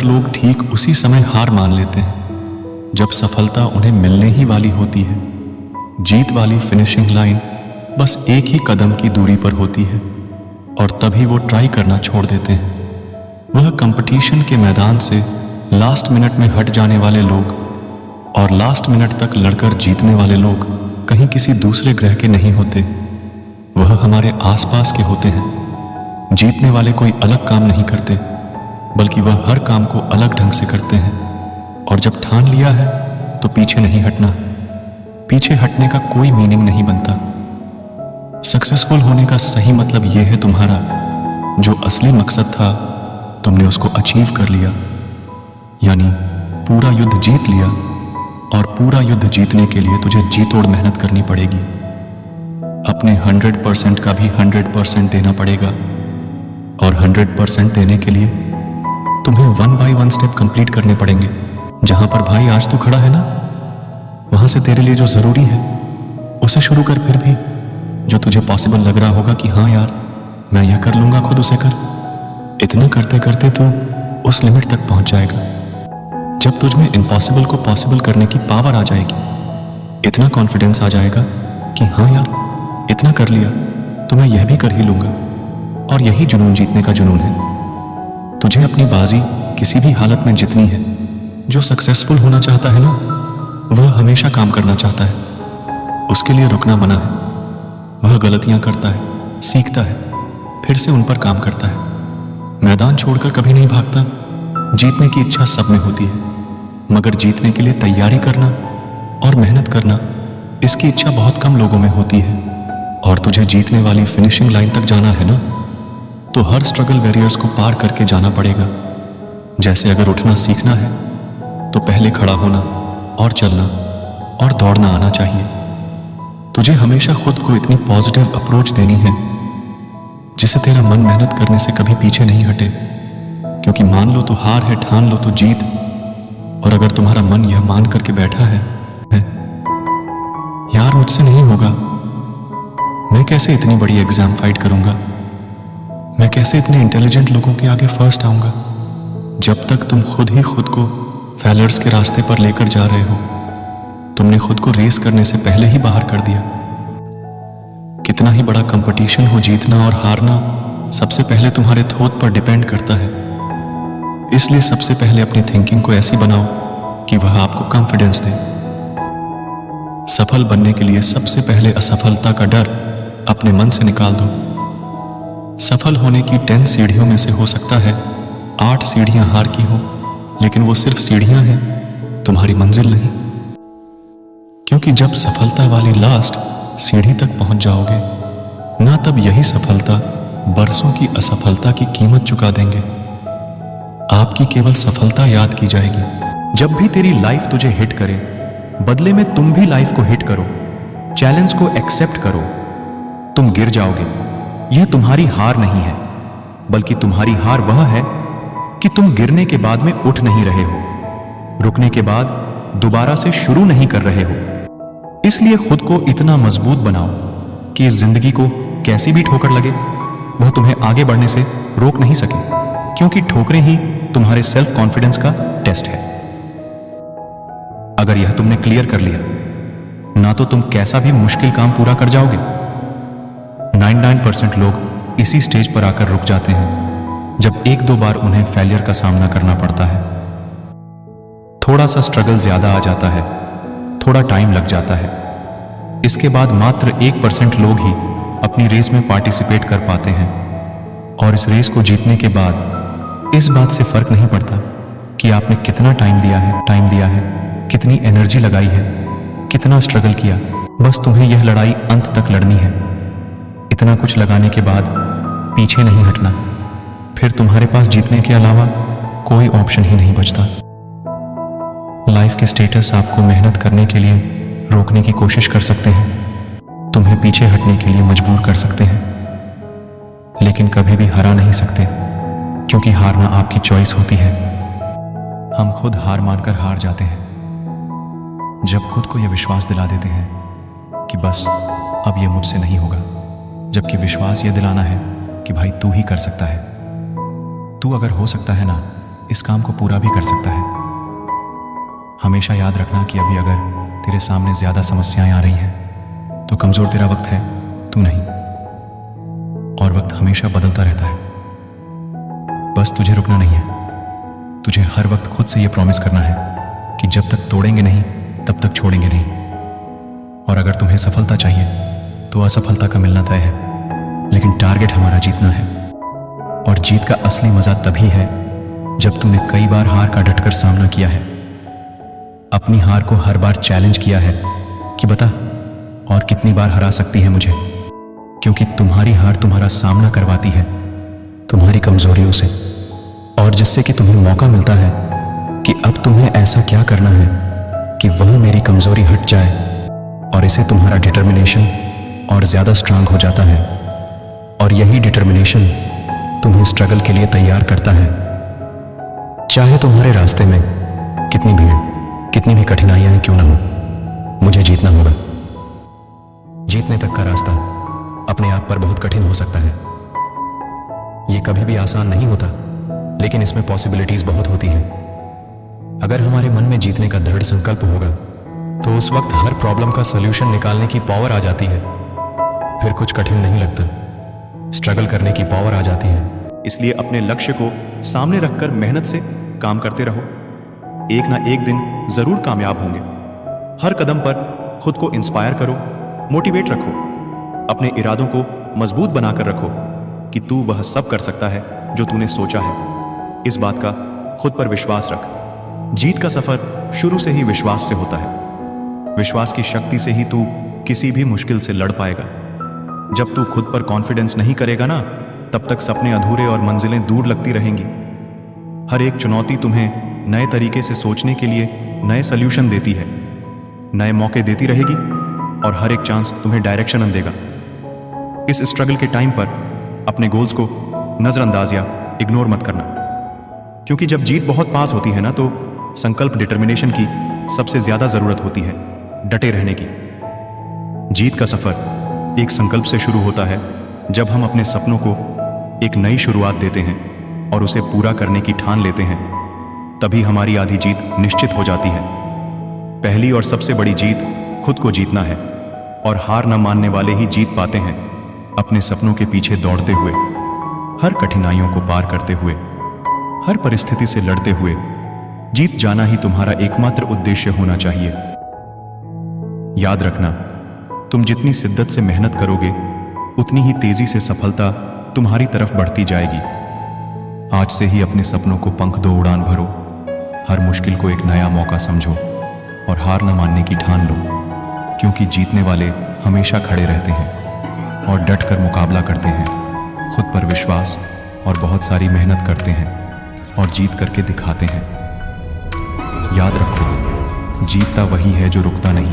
ज़्यादातर लोग ठीक उसी समय हार मान लेते हैं जब सफलता उन्हें मिलने ही वाली होती है। जीत वाली फिनिशिंग लाइन बस एक ही कदम की दूरी पर होती है और तभी वो ट्राई करना छोड़ देते हैं। वह कंपटीशन के मैदान से लास्ट मिनट में हट जाने वाले लोग और लास्ट मिनट तक लड़कर जीतने वाले लोग कहीं किसी दूसरे ग्रह के नहीं होते, वह हमारे आसपास के होते हैं। जीतने वाले कोई अलग काम नहीं करते, बल्कि वह हर काम को अलग ढंग से करते हैं। और जब ठान लिया है तो पीछे नहीं हटना। पीछे हटने का कोई मीनिंग नहीं बनता। सक्सेसफुल होने का सही मतलब यह है तुम्हारा जो असली मकसद था तुमने उसको अचीव कर लिया, यानी पूरा युद्ध जीत लिया। और पूरा युद्ध जीतने के लिए तुझे जी तोड़ मेहनत करनी पड़ेगी। अपने 100% का भी 100% देना पड़ेगा। और 100% देने के लिए तुम्हें 1 by 1 स्टेप कंप्लीट करने पड़ेंगे। जहां पर भाई आज तू खड़ा है ना, वहां से तेरे लिए जो जरूरी है उसे शुरू कर। फिर भी जो तुझे पॉसिबल लग रहा होगा कि हाँ यार मैं यह कर लूंगा, खुद उसे कर। इतना करते करते तू उस लिमिट तक पहुंच जाएगा जब तुझ में इम्पॉसिबल को पॉसिबल करने की पावर आ जाएगी। इतना कॉन्फिडेंस आ जाएगा कि हाँ यार इतना कर लिया तो मैं यह भी कर ही लूंगा। और यही जुनून जीतने का जुनून है। तुझे अपनी बाजी किसी भी हालत में जीतनी है। जो सक्सेसफुल होना चाहता है ना, वह हमेशा काम करना चाहता है। उसके लिए रुकना मना है। वह गलतियां करता है, सीखता है, फिर से उन पर काम करता है। मैदान छोड़कर कभी नहीं भागता। जीतने की इच्छा सब में होती है, मगर जीतने के लिए तैयारी करना और मेहनत करना, इसकी इच्छा बहुत कम लोगों में होती है। और तुझे जीतने वाली फिनिशिंग लाइन तक जाना है ना, तो हर स्ट्रगल बैरियर्स को पार करके जाना पड़ेगा। जैसे अगर उठना सीखना है तो पहले खड़ा होना और चलना और दौड़ना आना चाहिए। तुझे हमेशा खुद को इतनी पॉजिटिव अप्रोच देनी है जिससे तेरा मन मेहनत करने से कभी पीछे नहीं हटे। क्योंकि मान लो तो हार है, ठान लो तो जीत। और अगर तुम्हारा मन यह मान करके बैठा है यार मुझसे नहीं होगा, मैं कैसे इतनी बड़ी एग्जाम फाइट करूंगा, मैं कैसे इतने इंटेलिजेंट लोगों के आगे फर्स्ट आऊंगा, जब तक तुम खुद ही खुद को फेलियर्स के रास्ते पर लेकर जा रहे हो, तुमने खुद को रेस करने से पहले ही बाहर कर दिया। कितना ही बड़ा कंपटीशन हो, जीतना और हारना सबसे पहले तुम्हारे थॉट पर डिपेंड करता है। इसलिए सबसे पहले अपनी थिंकिंग को ऐसी बनाओ कि वह आपको कॉन्फिडेंस दे। सफल बनने के लिए सबसे पहले असफलता का डर अपने मन से निकाल दो। सफल होने की 10 सीढ़ियों में से हो सकता है 8 सीढ़ियां हार की हो, लेकिन वो सिर्फ सीढ़ियां हैं, तुम्हारी मंजिल नहीं। क्योंकि जब सफलता वाली लास्ट सीढ़ी तक पहुंच जाओगे ना, तब यही सफलता बरसों की असफलता की कीमत चुका देंगे। आपकी केवल सफलता याद की जाएगी। जब भी तेरी लाइफ तुझे हिट करे, बदले में तुम भी लाइफ को हिट करो। चैलेंज को एक्सेप्ट करो। तुम गिर जाओगे, यह तुम्हारी हार नहीं है, बल्कि तुम्हारी हार वह है कि तुम गिरने के बाद में उठ नहीं रहे हो, रुकने के बाद दोबारा से शुरू नहीं कर रहे हो। इसलिए खुद को इतना मजबूत बनाओ कि इस जिंदगी को कैसी भी ठोकर लगे, वह तुम्हें आगे बढ़ने से रोक नहीं सके। क्योंकि ठोकरें ही तुम्हारे सेल्फ कॉन्फिडेंस का टेस्ट है। अगर यह तुमने क्लियर कर लिया ना, तो तुम कैसा भी मुश्किल काम पूरा कर जाओगे। 99% लोग इसी स्टेज पर आकर रुक जाते हैं जब 1-2 बार उन्हें फेलियर का सामना करना पड़ता है। थोड़ा सा स्ट्रगल ज्यादा आ जाता है, थोड़ा टाइम लग जाता है। इसके बाद मात्र 1% लोग ही अपनी रेस में पार्टिसिपेट कर पाते हैं। और इस रेस को जीतने के बाद इस बात से फर्क नहीं पड़ता कि आपने कितना टाइम दिया है, कितनी एनर्जी लगाई है, कितना स्ट्रगल किया। बस तुम्हें यह लड़ाई अंत तक लड़नी है। इतना कुछ लगाने के बाद पीछे नहीं हटना। फिर तुम्हारे पास जीतने के अलावा कोई ऑप्शन ही नहीं बचता। लाइफ के स्टेटस आपको मेहनत करने के लिए रोकने की कोशिश कर सकते हैं, तुम्हें पीछे हटने के लिए मजबूर कर सकते हैं, लेकिन कभी भी हरा नहीं सकते, क्योंकि हारना आपकी चॉइस होती है। हम खुद हार मानकर हार जाते हैं जब खुद को यह विश्वास दिला देते हैं कि बस अब यह मुझसे नहीं होगा, जबकि विश्वास यह दिलाना है कि भाई तू ही कर सकता है। तू अगर हो सकता है ना, इस काम को पूरा भी कर सकता है। हमेशा याद रखना कि अभी अगर तेरे सामने ज्यादा समस्याएं आ रही हैं तो कमजोर तेरा वक्त है, तू नहीं। और वक्त हमेशा बदलता रहता है, बस तुझे रुकना नहीं है। तुझे हर वक्त खुद से यह प्रॉमिस करना है कि जब तक तोड़ेंगे नहीं तब तक छोड़ेंगे नहीं। और अगर तुम्हें सफलता चाहिए तो असफलता का मिलना तय है, लेकिन टारगेट हमारा जीतना है। और जीत का असली मजा तभी है जब तूने कई बार हार का डटकर सामना किया है, अपनी हार को हर बार चैलेंज किया है कि बता और कितनी बार हरा सकती है मुझे, क्योंकि तुम्हारी हार तुम्हारा सामना करवाती है तुम्हारी कमजोरियों से, और जिससे कि तुम्हें मौका मिलता है कि अब तुम्हें ऐसा क्या करना है कि वह मेरी कमजोरी हट जाए, और इसे तुम्हारा डिटर्मिनेशन और ज्यादा स्ट्रांग हो जाता है। और यही डिटर्मिनेशन तुम्हें स्ट्रगल के लिए तैयार करता है। चाहे तुम्हारे रास्ते में कितनी भीड़, कितनी भी कठिनाइयां क्यों ना हो, मुझे जीतना होगा। जीतने तक का रास्ता अपने आप पर बहुत कठिन हो सकता है, यह कभी भी आसान नहीं होता, लेकिन इसमें पॉसिबिलिटीज बहुत होती हैं। अगर हमारे मन में जीतने का दृढ़ संकल्प होगा तो उस वक्त हर प्रॉब्लम का सॉल्यूशन निकालने की पावर आ जाती है। फिर कुछ कठिन नहीं लगता, स्ट्रगल करने की पावर आ जाती है। इसलिए अपने लक्ष्य को सामने रखकर मेहनत से काम करते रहो। एक ना एक दिन जरूर कामयाब होंगे। हर कदम पर खुद को इंस्पायर करो, मोटिवेट रखो, अपने इरादों को मजबूत बनाकर रखो कि तू वह सब कर सकता है जो तूने सोचा है। इस बात का खुद पर विश्वास रख। जीत का सफर शुरू से ही विश्वास से होता है। विश्वास की शक्ति से ही तू किसी भी मुश्किल से लड़ पाएगा। जब तू खुद पर कॉन्फिडेंस नहीं करेगा ना, तब तक सपने अधूरे और मंजिलें दूर लगती रहेंगी। हर एक चुनौती तुम्हें नए तरीके से सोचने के लिए नए सॉल्यूशन देती है, नए मौके देती रहेगी, और हर एक चांस तुम्हें डायरेक्शन देगा। इस स्ट्रगल के टाइम पर अपने गोल्स को नजरअंदाज या इग्नोर मत करना, क्योंकि जब जीत बहुत पास होती है ना, तो संकल्प, डिटर्मिनेशन की सबसे ज्यादा जरूरत होती है, डटे रहने की। जीत का सफर एक संकल्प से शुरू होता है। जब हम अपने सपनों को एक नई शुरुआत देते हैं और उसे पूरा करने की ठान लेते हैं, तभी हमारी आधी जीत निश्चित हो जाती है। पहली और सबसे बड़ी जीत खुद को जीतना है, और हार न मानने वाले ही जीत पाते हैं। अपने सपनों के पीछे दौड़ते हुए, हर कठिनाइयों को पार करते हुए, हर परिस्थिति से लड़ते हुए जीत जाना ही तुम्हारा एकमात्र उद्देश्य होना चाहिए। याद रखना, तुम जितनी शिद्दत से मेहनत करोगे, उतनी ही तेजी से सफलता तुम्हारी तरफ बढ़ती जाएगी। आज से ही अपने सपनों को पंख दो, उड़ान भरो। हर मुश्किल को एक नया मौका समझो और हार न मानने की ठान लो, क्योंकि जीतने वाले हमेशा खड़े रहते हैं और डट कर मुकाबला करते हैं। खुद पर विश्वास और बहुत सारी मेहनत करते हैं और जीत करके दिखाते हैं। याद रखो, जीतता वही है जो रुकता नहीं।